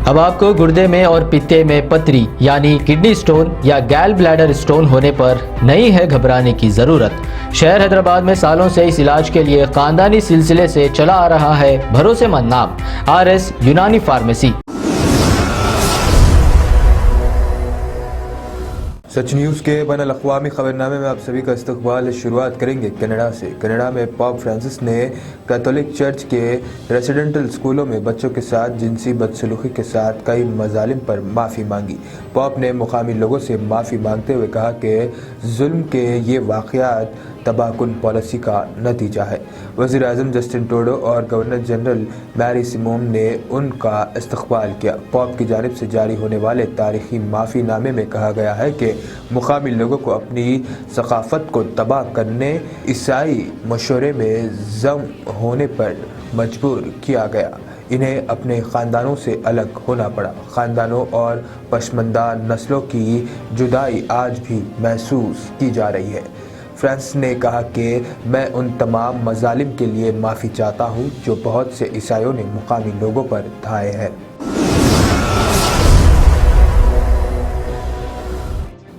اب آپ کو گردے میں اور پتے میں پتری یعنی کڈنی سٹون یا گیل بلیڈر سٹون ہونے پر نہیں ہے گھبرانے کی ضرورت۔ شہر حیدرآباد میں سالوں سے اس علاج کے لیے خاندانی سلسلے سے چلا آ رہا ہے بھروسے مند نام RS یونانی فارمیسی۔ سچ نیوز کے بین الاقوامی خبرنامے میں آپ سبھی کا استقبال۔ شروعات کریں گے کینیڈا سے۔ کینیڈا میں پوپ فرانسس نے کیتھولک چرچ کے ریزیڈنٹل اسکولوں میں بچوں کے ساتھ جنسی بدسلوکی کے ساتھ کئی مظالم پر معافی مانگی۔ پوپ نے مقامی لوگوں سے معافی مانگتے ہوئے کہا کہ ظلم کے یہ واقعات تباہ کن پالیسی کا نتیجہ ہے۔ وزیر اعظم جسٹن ٹروڈو اور گورنر جنرل میری سیمون نے ان کا استقبال کیا۔ پوپ کی جانب سے جاری ہونے والے تاریخی معافی نامے میں کہا گیا ہے کہ مقامی لوگوں کو اپنی ثقافت کو تباہ کرنے عیسائی معاشرے میں ضم ہونے پر مجبور کیا گیا۔ انہیں اپنے خاندانوں سے الگ ہونا پڑا۔ خاندانوں اور پسماندہ نسلوں کی جدائی آج بھی محسوس کی جا رہی ہے۔ فرانسس نے کہا کہ میں ان تمام مظالم کے لیے معافی چاہتا ہوں جو بہت سے عیسائیوں نے مقامی لوگوں پر ڈھائے ہیں۔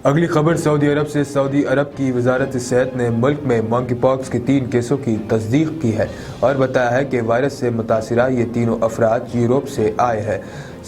اگلی خبر سعودی عرب سے۔ سعودی عرب کی وزارت صحت نے ملک میں منکی پاکس کے 3 کیسوں کی تصدیق کی ہے اور بتایا ہے کہ وائرس سے متاثرہ یہ تینوں افراد یورپ سے آئے ہیں۔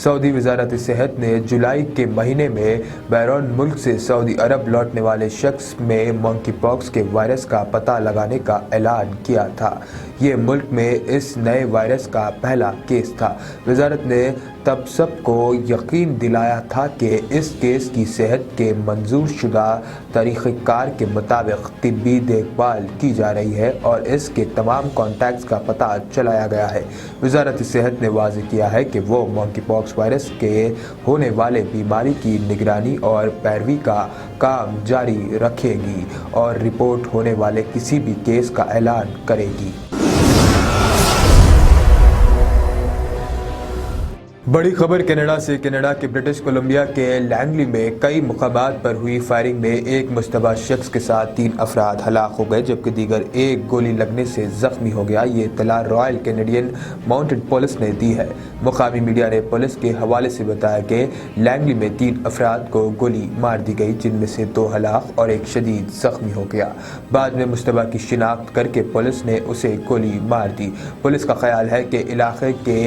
سعودی وزارت صحت نے جولائی کے مہینے میں بیرون ملک سے سعودی عرب لوٹنے والے شخص میں منکی پاکس کے وائرس کا پتہ لگانے کا اعلان کیا تھا۔ یہ ملک میں اس نئے وائرس کا پہلا کیس تھا۔ وزارت نے تب سب کو یقین دلایا تھا کہ اس کیس کی صحت کے منظور شدہ طریقہ کار کے مطابق طبی دیکھ بھال کی جا رہی ہے اور اس کے تمام کانٹیکٹس کا پتہ چلایا گیا ہے۔ وزارت صحت نے واضح کیا ہے کہ وہ منکی پاکس وائرس کے ہونے والے بیماری کی نگرانی اور پیروی کا کام جاری رکھے گی اور رپورٹ ہونے والے کسی بھی کیس کا اعلان کرے گی۔ بڑی خبر کینیڈا سے۔ کینیڈا کے برٹش کولمبیا کے لینگلی میں کئی مقامات پر ہوئی فائرنگ میں ایک مشتبہ شخص کے ساتھ 3 افراد ہلاک ہو گئے جبکہ دیگر ایک گولی لگنے سے زخمی ہو گیا۔ یہ اطلاع رائل کینیڈین ماؤنٹڈ پولیس نے دی ہے۔ مقامی میڈیا نے پولیس کے حوالے سے بتایا کہ لینگلی میں 3 افراد کو گولی مار دی گئی جن میں سے 2 ہلاک اور ایک شدید زخمی ہو گیا۔ بعد میں مشتبہ کی شناخت کر کے پولیس نے اسے گولی مار دی۔ پولیس کا خیال ہے کہ علاقے کے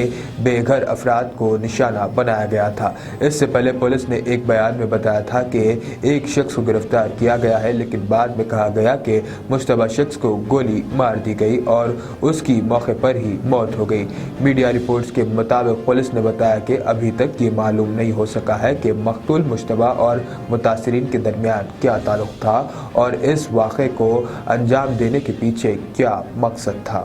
بے گھر افراد کو نشانہ بنایا گیا تھا۔ اس سے پہلے پولیس نے ایک بیان میں بتایا تھا کہ ایک شخص کو گرفتار کیا گیا ہے لیکن بعد میں کہا گیا کہ مشتبہ شخص کو گولی مار دی گئی اور اس کی موقع پر ہی موت ہو گئی۔ میڈیا رپورٹس کے مطابق پولیس نے بتایا کہ ابھی تک یہ معلوم نہیں ہو سکا ہے کہ مقتول مشتبہ اور متاثرین کے درمیان کیا تعلق تھا اور اس واقعے کو انجام دینے کے پیچھے کیا مقصد تھا۔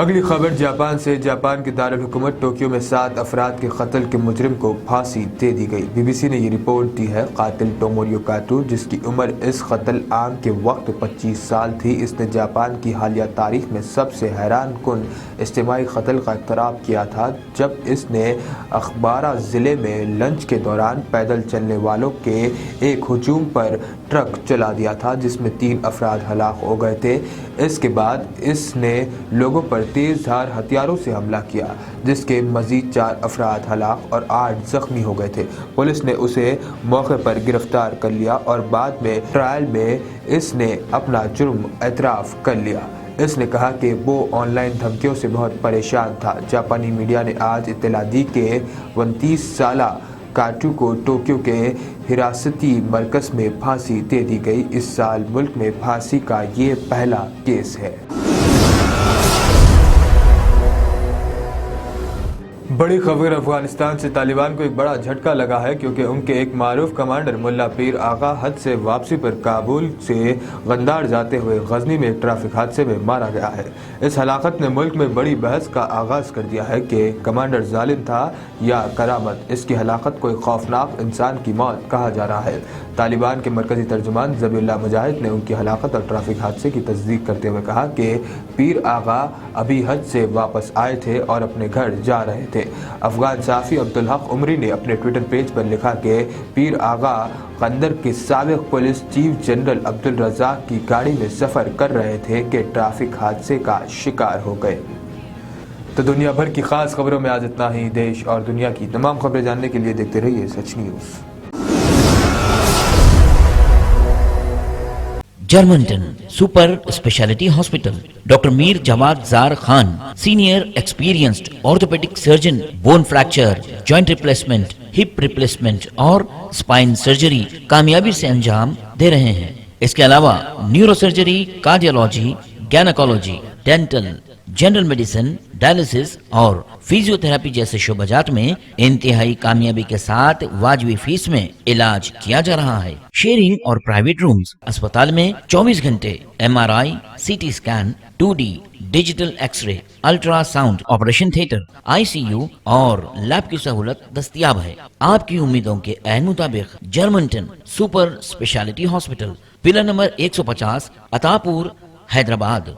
اگلی خبر جاپان سے۔ جاپان کے دارالحکومت ٹوکیو میں 7 افراد کے قتل کے مجرم کو پھانسی دے دی گئی۔ BBC نے یہ رپورٹ دی ہے۔ قاتل ٹوموریو کاتو جس کی عمر اس قتل عام کے وقت 25 سال تھی، اس نے جاپان کی حالیہ تاریخ میں سب سے حیران کن اجتماعی قتل کا ارتکاب کیا تھا جب اس نے اخبارا ضلع میں لنچ کے دوران پیدل چلنے والوں کے ایک ہجوم پر ٹرک چلا دیا تھا جس میں 3 افراد ہلاک ہو گئے تھے۔ اس کے بعد اس نے لوگوں پر تیز دھار ہتھیاروں سے حملہ کیا جس کے مزید 4 افراد ہلاک اور 8 زخمی ہو گئے تھے۔ پولیس نے اسے موقع پر گرفتار کر لیا اور بعد میں ٹرائل میں اس نے اپنا جرم اعتراف کر لیا۔ اس نے کہا کہ وہ آن لائن دھمکیوں سے بہت پریشان تھا۔ جاپانی میڈیا نے آج اطلاع دی کہ 29 سالہ کاٹو کو ٹوکیو کے حراستی مرکز میں پھانسی دے دی گئی۔ اس سال ملک میں پھانسی کا یہ پہلا کیس ہے۔ بڑی خبر افغانستان سے۔ طالبان کو ایک بڑا جھٹکا لگا ہے کیونکہ ان کے ایک معروف کمانڈر ملا پیر آغا حج سے واپسی پر کابل سے غندار جاتے ہوئے غزنی میں ٹریفک حادثے میں مارا گیا ہے۔ اس ہلاکت نے ملک میں بڑی بحث کا آغاز کر دیا ہے کہ کمانڈر ظالم تھا یا کرامت۔ اس کی ہلاکت کو ایک خوفناک انسان کی موت کہا جا رہا ہے۔ طالبان کے مرکزی ترجمان ذبیح اللہ مجاہد نے ان کی ہلاکت اور ٹریفک حادثے کی تصدیق کرتے ہوئے کہا کہ پیر آغا ابھی حج سے واپس آئے تھے اور اپنے گھر جا رہے تھے۔ افغان صحافی عبدالحق عمری نے اپنے ٹویٹر پیج پر لکھا کہ پیر آغا قندر کے سابق پولیس چیف جنرل عبدالرزاق کی گاڑی میں سفر کر رہے تھے کہ ٹریفک حادثے کا شکار ہو گئے۔ تو دنیا بھر کی خاص خبروں میں آج اتنا ہی. دیش اور دنیا کی تمام خبریں جاننے کے لیے دیکھتے رہیے Sach news. Germanten super speciality hospital. Doctor Mir Jawad Zar Khan, senior experienced orthopaedic surgeon, bone fracture, joint replacement, hip replacement اور اسپائن سرجری کامیابی سے انجام دے رہے ہیں. اس کے علاوہ neurosurgery, cardiology, gynaecology, dental, general medicine, dialysis اور فیزیو تھراپی جیسے شعبات میں انتہائی کامیابی کے ساتھ واجبی فیس میں علاج کیا جا رہا ہے. شیئرنگ اور پرائیویٹ رومز. اسپتال میں 24 گھنٹے MRI، CT scan, 2D digital X ray, ultra sound, operation theatre, ICU اور لیب کی سہولت دستیاب ہے. آپ کی امیدوں کے عین مطابق Germanten super speciality hospital, pillar number 150، عطا پور، حیدرآباد.